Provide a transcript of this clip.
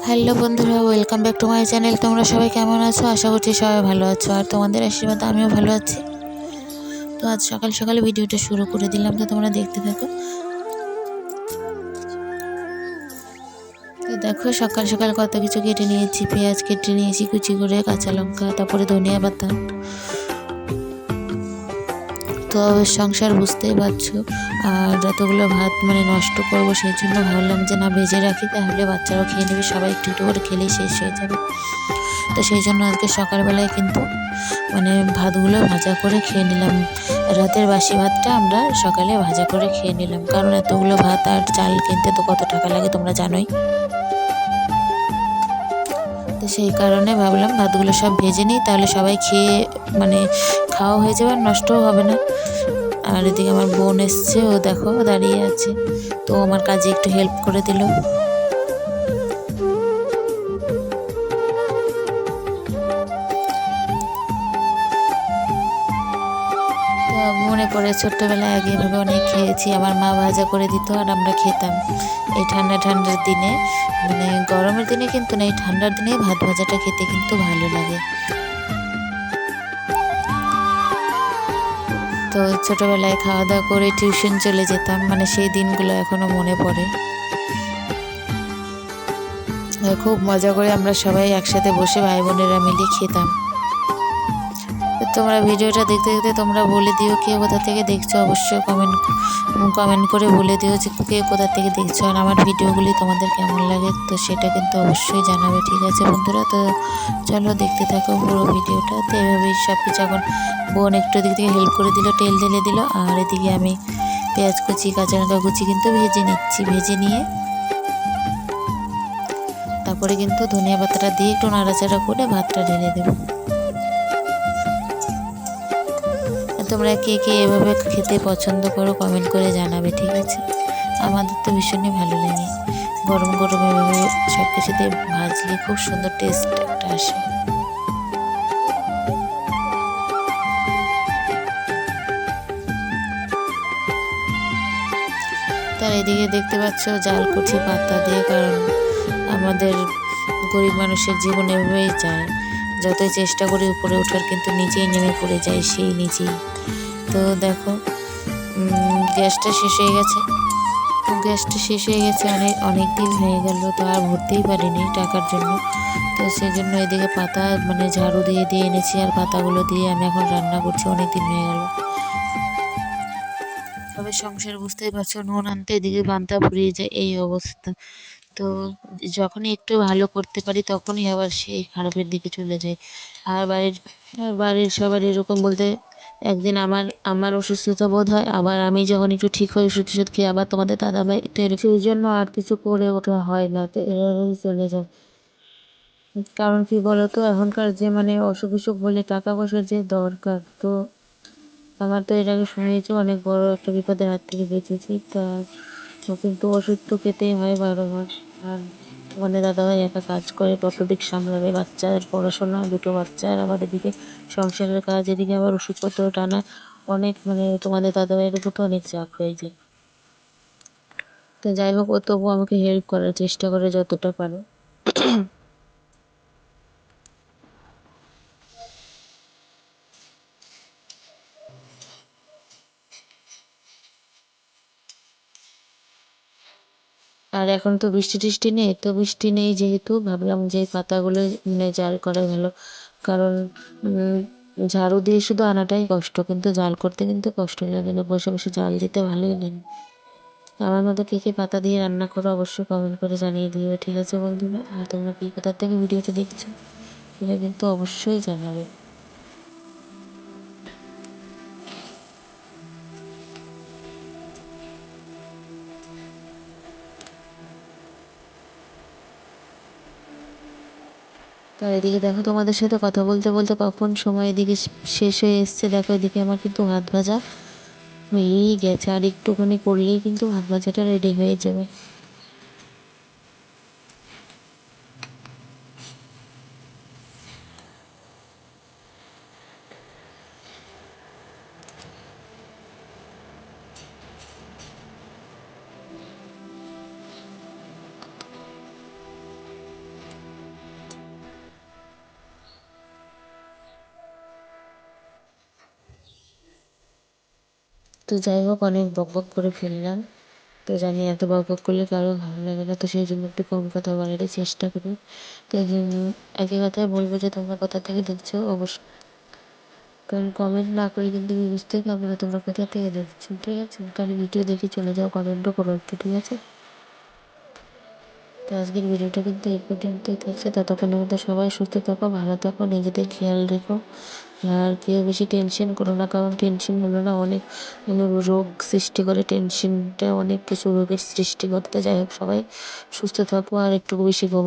Hello বন্ধুরা, welcome back to my channel. তোমরা সবাই কেমন আছো? আশা করছি সবাই ভালো আছো, আর তোমাদের আশীর্বাদ আমিও ভালো আছি। তো আজ সকাল সকাল ভিডিওটা শুরু করে দিলাম, তো তোমরা দেখতে থাকো। তো দেখো, সকাল সকাল কত কিছু কেটে নিয়েছি। পেঁয়াজ কেটে নিয়েছি কুচি করে, কাঁচা লঙ্কা, তারপরে ধনিয়া পাতা। তো সংসার বুঝতেই পারছো, আর যতগুলো ভাত নষ্ট করবো, সেই জন্য ভাবলাম যে না, ভেজে রাখি, তাহলে বাচ্চারাও খেয়ে নেবে, সবাই একটু একটু করে খেলেই শেষ হয়ে যাবে। তো সেই জন্য আজকে সকালবেলায় কিন্তু ভাতগুলো ভাজা করে খেয়ে নিলাম। রাতের বাসি ভাতটা আমরা সকালে ভাজা করে খেয়ে নিলাম, কারণ এতগুলো ভাত আর চাল কিনতে তো কত টাকা লাগে তোমরা জানোই। তো সেই কারণে ভাবলাম ভাতগুলো সব ভেজে নিই, তাহলে সবাই খেয়ে খাওয়া হয়ে যাবে, আর নষ্টও হবে না। আর এদিকে আমার বোন এসছে, ও দেখো দাঁড়িয়ে আছে, তো আমার কাজে একটু হেল্প করে দিল। তো মনে পড়ে ছোট্টবেলায় আগে এভাবে অনেক খেয়েছি, আমার মা ভাজা করে দিত আর আমরা খেতাম। এই ঠান্ডার দিনে, গরমের দিনে কিন্তু না, এই ঠান্ডার দিনে ভাত ভাজাটা খেতে কিন্তু ভালো লাগে। তো ছোটবেলায় খাওয়া দাওয়া করে টিউশন চলে যেতাম, সেই দিনগুলো এখনো মনে পড়ে। খুব মজা করে আমরা সবাই একসাথে বসে ভাই বোনেরা মিলে খেতাম। তোমরা ভিডিওটা দেখতে দেখতে তোমরা বলে দিও কে কোথা থেকে দেখছো, অবশ্যই কমেন্ট করে বলে দিও যে কে কোথা থেকে দেখছো, আর আমার ভিডিওগুলি তোমাদের কেমন লাগে, তো সেটা কিন্তু অবশ্যই জানাবে। ঠিক আছে বন্ধুরা, তো চলো দেখতে থাকো পুরো ভিডিওটা। তো এভাবেই সব কিছু, এখন বোন একটু দিক থেকে হেল্প করে দিল, তেল ঢেলে দিল, আর এদিকে আমি পেঁয়াজ কুচি কাঁচা লঙ্কা কুচি কিন্তু ভেজে নিচ্ছি। ভেজে নিয়ে তারপরে কিন্তু ধনিয়া পাতাটা দিয়ে একটু নাড়াচাড়া করে ভাতটা ঢেলে দেবো। তোমরা কে কে এভাবে খেতে পছন্দ করো কমেন্ট করে জানাবে। ঠিক আছে, আমাদের তো ভীষণই ভালো লাগে, গরম গরম এভাবে সব কিছুতে ভাজলে খুব সুন্দর টেস্ট একটা আসে। তার এদিকে দেখতে পাচ্ছ জাল করছি পাতা দিয়ে, কারণ আমাদের গরিব মানুষের জীবন এভাবেই যায়, যতই চেষ্টা করি উপরে ওঠার, কিন্তু নিচেই নেমে পড়ে যায় সেই নিচেই। তো দেখো, গ্যাসটা শেষ হয়ে গেছে। অনেক দিন হয়ে গেল, তো আর ভরতেই পারিনি টাকার জন্য। তো সেই জন্য এদিকে পাতা ঝাড়ু দিয়ে দিয়ে এনেছি, আর পাতাগুলো দিয়ে আমি এখন রান্না করছি, অনেক দিন হয়ে গেল। তবে সংসার বুঝতেই পারছো, নুন আনতে এদিকে পান্তা ফুরিয়ে যায়, এই অবস্থা। তো যখনই একটু ভালো করতে পারি, তখনই আবার সেই খারাপের দিকে চলে যায়। আর বাড়ির সবার এরকম বলতে, একদিন আমার অসুস্থতা বোধ হয়, আবার আমি যখন একটু ঠিক হই ওষুধ টষুধ খেয়ে, আবার তোমাদের দাদাভাই তো সেই জন্য আর কিছু করে ওঠা হয় না, তো এভাবেই চলে যায়। কারণ কি বলতো, এখনকার যে অসুখ বিসুখ বলে টাকা পয়সার যে দরকার, তো আমার তো এর আগে শুনেছি অনেক বড় একটা বিপদের হাত থেকে বেঁচেছি, তা তো কিন্তু ওষুধ তো খেতেই হয় 12 মাস। আর তোমাদের দাদাভাই একা কাজ করে, কতদিক সামলাবে, বাচ্চার পড়াশোনা, দুটো বাচ্চা, আর আবার এদিকে সংসারের কাজ, এদিকে আবার ওষুধপত্র টানা, অনেক তোমাদের দাদাভাইয়ের উপর তো অনেক চাপ হয়ে যায়। তো যাই হোক, ও তবু আমাকে হেল্প করার চেষ্টা করে যতটা পারে। আর এখন তো বৃষ্টি টিষ্টি নেই, তো বৃষ্টি নেই যেহেতু ভাবলাম যে পাতাগুলো জাল করা ভালো, কারণ ঝাড়ু দিয়ে শুধু আনাটাই কষ্ট, কিন্তু জাল করতে কিন্তু কষ্ট লাগে না, বসে বসে জাল দিতে ভালোই লাগে। আমার মতো কে কে পাতা দিয়ে রান্না করো অবশ্যই কমেন্ট করে জানিয়ে দিও। ঠিক আছে বন্ধুরা, আর তোমরা কি কোথা থেকে ভিডিওটা দেখছো সেটা কিন্তু অবশ্যই জানাবে। তো এদিকে দেখো, তোমাদের সাথে কথা বলতে বলতে কখন সময় এদিকে শেষ হয়ে এসছে। দেখো এদিকে আমার কিন্তু ভাত ভাজা হয়েই গেছে, আর একটুখানি করলেই কিন্তু ভাত ভাজাটা রেডি হয়ে যাবে। তো যাই হোক, অনেক বকবক করে ফেললাম। তো জানি এত বকবক করলে কারো ভালো লাগে না, তো সেই জন্য একটু কম কথা বলারই চেষ্টা করি। তো এই জন্য একই কথাই বলবো যে তোমরা কোথা থেকে দেখছো অবশ্যই, কারণ কমেন্ট না করে কিন্তু বুঝতে পারবে না তোমরা কোথা থেকে দেখছো, ঠিক আছে? তাহলে ভিডিও দেখে চলে যাও, কমেন্টও করো একটু, ঠিক আছে? তো আজকের ভিডিওটা কিন্তু এই পর্যন্তই থাকছে। ততক্ষণের মধ্যে সবাই সুস্থ থাকো, ভালো থাকো, নিজেদের খেয়াল রেখো। আর কেউ বেশি টেনশন করো না, কারণ টেনশন হলো না অনেক রোগ সৃষ্টি করে। টেনশনটা অনেক কিছু রোগের সৃষ্টি করতে। যাই হোক, সবাই সুস্থ থাকো আর একটু বেশি ঘুমাও।